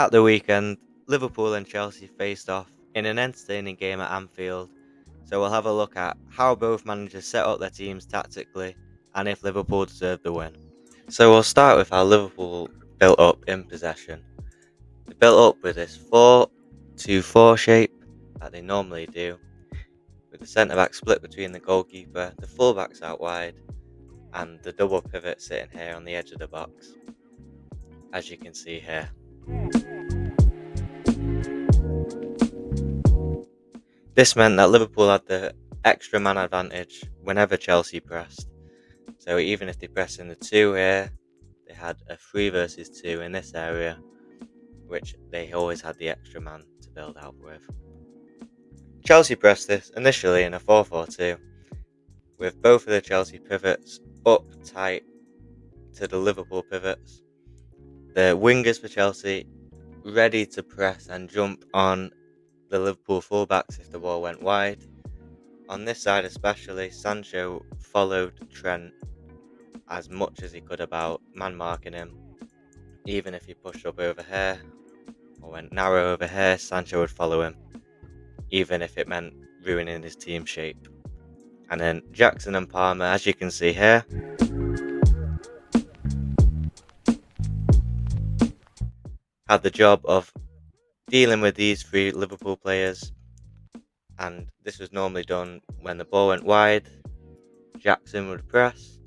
At the weekend, Liverpool and Chelsea faced off in an entertaining game at Anfield, so we'll have a look at how both managers set up their teams tactically and if Liverpool deserved the win. So we'll start with how Liverpool built up in possession. They built up with this 4-2-4 shape that they normally do, with the centre-back split between the goalkeeper, the full-backs out wide, and the double pivot sitting here on the edge of the box, as you can see here. This meant that Liverpool had the extra man advantage whenever Chelsea pressed. So even if they pressed in the 2 here, they had a 3 versus 2 in this area, which they always had the extra man to build out with. Chelsea pressed this initially in a 4-4-2, with both of the Chelsea pivots up tight to the Liverpool pivots. The wingers for Chelsea ready to press and jump on the Liverpool fullbacks if the ball went wide. On this side especially, Sancho followed Trent as much as he could about man marking him. Even if he pushed up over here or went narrow over here, Sancho would follow him, even if it meant ruining his team shape. And then Jackson and Palmer, as you can see here, had the job of dealing with these 3 Liverpool players, and this was normally done when the ball went wide. Jackson would press,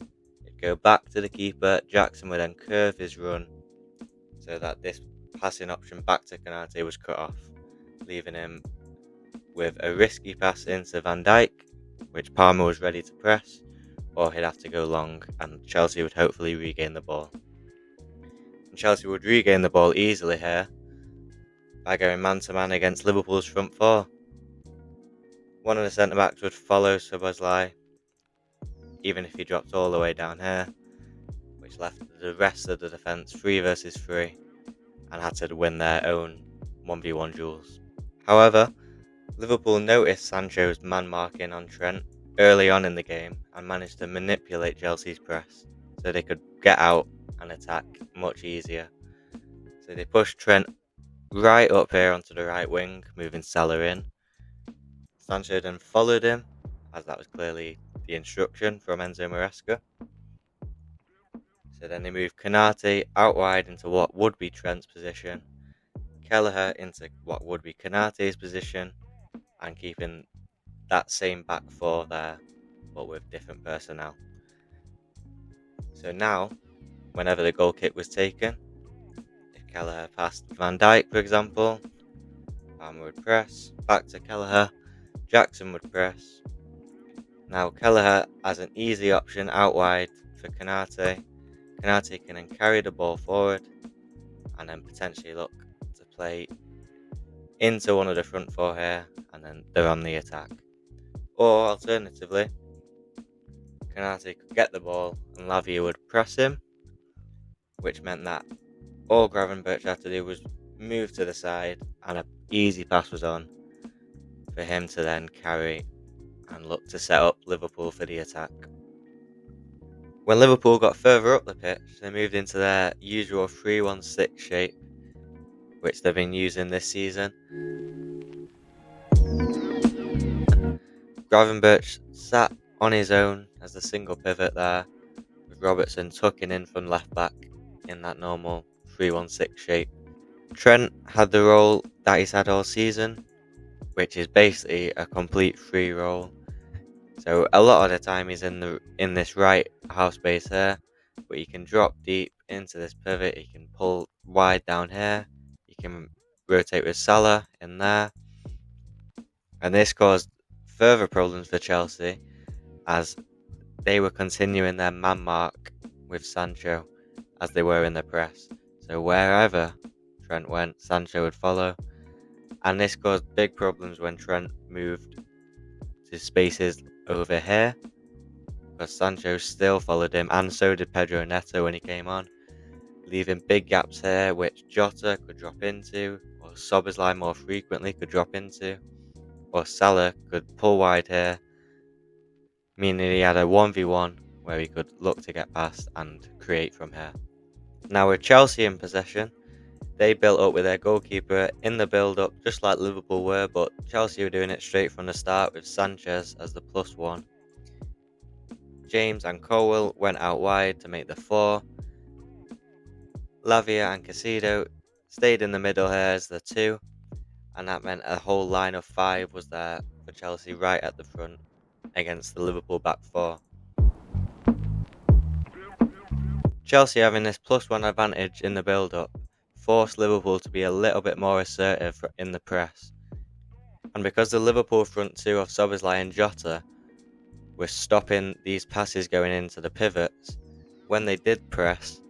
it'd go back to the keeper, Jackson would then curve his run so that this passing option back to Konate was cut off, leaving him with a risky pass into Van Dijk, which Palmer was ready to press, or he'd have to go long and Chelsea would hopefully regain the ball. And Chelsea would regain the ball easily here by going man-to-man against Liverpool's front 4. One of the centre-backs would follow Szoboszlai, even if he dropped all the way down here, which left the rest of the defence 3 versus 3 and had to win their own 1v1 duels. However, Liverpool noticed Sancho's man marking on Trent early on in the game and managed to manipulate Chelsea's press so they could get out and attack much easier. So they pushed Trent right up here onto the right wing, moving Salah in. Sancho then followed him, as that was clearly the instruction from Enzo Maresca. So then they moved Konate out wide into what would be Trent's position, Kelleher into what would be Konate's position, and keeping that same back 4 there, but with different personnel. So now, whenever the goal kick was taken, if Kelleher passed Van Dijk, for example, Palmer would press, back to Kelleher, Jackson would press. Now Kelleher has an easy option out wide for Konate. Konate can then carry the ball forward and then potentially look to play into one of the front 4 here, and then they're on the attack. Or alternatively, Konate could get the ball and Lavia would press him, which meant that all Gravenberch had to do was move to the side and an easy pass was on for him to then carry and look to set up Liverpool for the attack. When Liverpool got further up the pitch, they moved into their usual 3-1-6 shape, which they've been using this season. Gravenberch sat on his own as a single pivot there, with Robertson tucking in from left back in that normal 3-1-6 shape. Trent had the role that he's had all season, which is basically a complete free role. So a lot of the time he's in this right half space here, but he can drop deep into this pivot, he can pull wide down here, he can rotate with Salah in there. And this caused further problems for Chelsea as they were continuing their man mark with Sancho as they were in the press. So wherever Trent went, Sancho would follow. And this caused big problems when Trent moved to spaces over here, because Sancho still followed him, and so did Pedro Neto when he came on, leaving big gaps here which Jota could drop into, or Szoboszlai more frequently could drop into, or Salah could pull wide here, meaning he had a 1v1 where he could look to get past and create from here. Now with Chelsea in possession, They built up with their goalkeeper in the build-up just like Liverpool were, but Chelsea were doing it straight from the start with Sanchez as the +1. James and Colwill went out wide to make the 4. Lavia and Casido stayed in the middle here as the 2, and that meant a whole line of 5 was there for Chelsea right at the front against the Liverpool back 4. Chelsea having this +1 advantage in the build-up forced Liverpool to be a little bit more assertive in the press. And because the Liverpool front 2 of Szoboszlai and Jota were stopping these passes going into the pivots, when they did press,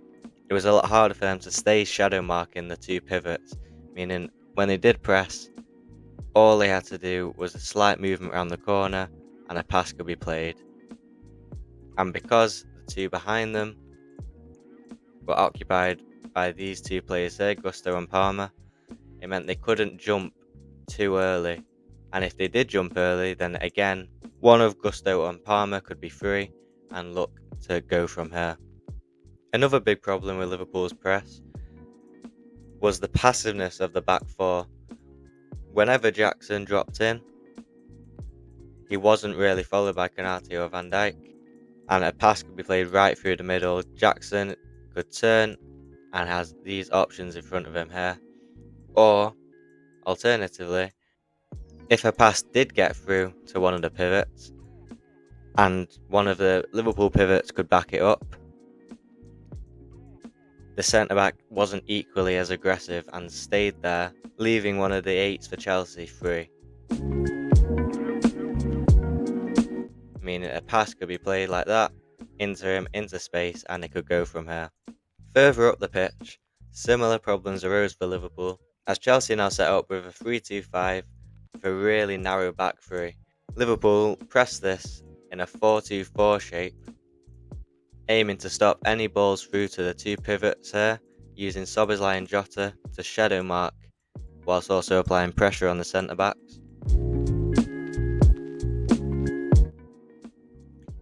it was a lot harder for them to stay shadow marking the 2 pivots, meaning when they did press, all they had to do was a slight movement around the corner and a pass could be played. And because the 2 behind them were occupied by these 2 players there, Gusto and Palmer, it meant they couldn't jump too early. And if they did jump early, then again, one of Gusto and Palmer could be free and look to go from here. Another big problem with Liverpool's press was the passiveness of the back 4. Whenever Jackson dropped in, he wasn't really followed by Konate or Van Dijk, and a pass could be played right through the middle. Jackson could turn and has these options in front of him here. Or, alternatively, if a pass did get through to one of the pivots, and one of the Liverpool pivots could back it up, the centre-back wasn't equally as aggressive and stayed there, leaving one of the 8s for Chelsea free. Meaning a pass could be played like that, into him, into space, and it could go from here. Further up the pitch, similar problems arose for Liverpool, as Chelsea now set up with a 3-2-5 with a really narrow back 3. Liverpool pressed this in a 4-2-4 shape, aiming to stop any balls through to the 2 pivots here, using Szoboszlai and Jota to shadow mark, whilst also applying pressure on the centre-backs.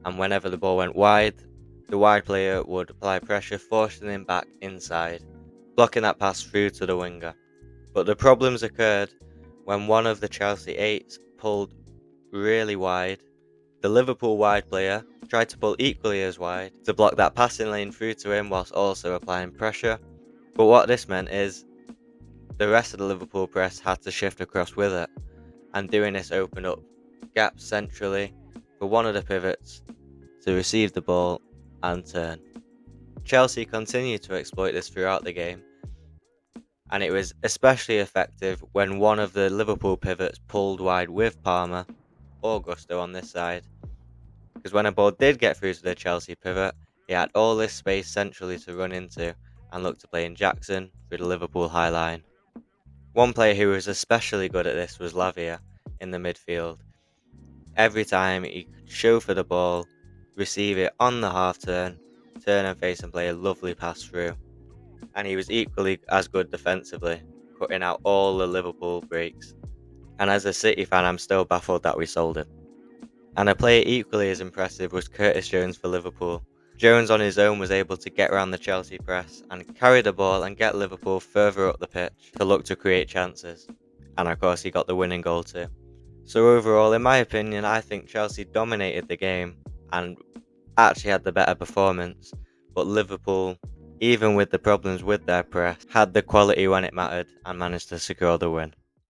And whenever the ball went wide, the wide player would apply pressure, forcing him back inside, blocking that pass through to the winger. But the problems occurred when one of the Chelsea 8s pulled really wide. The Liverpool wide player tried to pull equally as wide to block that passing lane through to him whilst also applying pressure. But what this meant is the rest of the Liverpool press had to shift across with it, and doing this opened up gaps centrally for one of the pivots to receive the ball and turn. Chelsea continued to exploit this throughout the game, and it was especially effective when one of the Liverpool pivots pulled wide with Palmer or Gusto on this side, because when a ball did get through to the Chelsea pivot, he had all this space centrally to run into and look to play in Jackson through the Liverpool high line. One player who was especially good at this was Lavia in the midfield. Every time he could show for the ball, receive it on the half turn and face and play a lovely pass through. And he was equally as good defensively, cutting out all the Liverpool breaks. And as a City fan, I'm still baffled that we sold him. And a player equally as impressive was Curtis Jones for Liverpool. Jones on his own was able to get around the Chelsea press and carry the ball and get Liverpool further up the pitch to look to create chances. And of course he got the winning goal too. So overall, in my opinion, I think Chelsea dominated the game and actually had the better performance. But Liverpool, even with the problems with their press, had the quality when it mattered and managed to secure the win.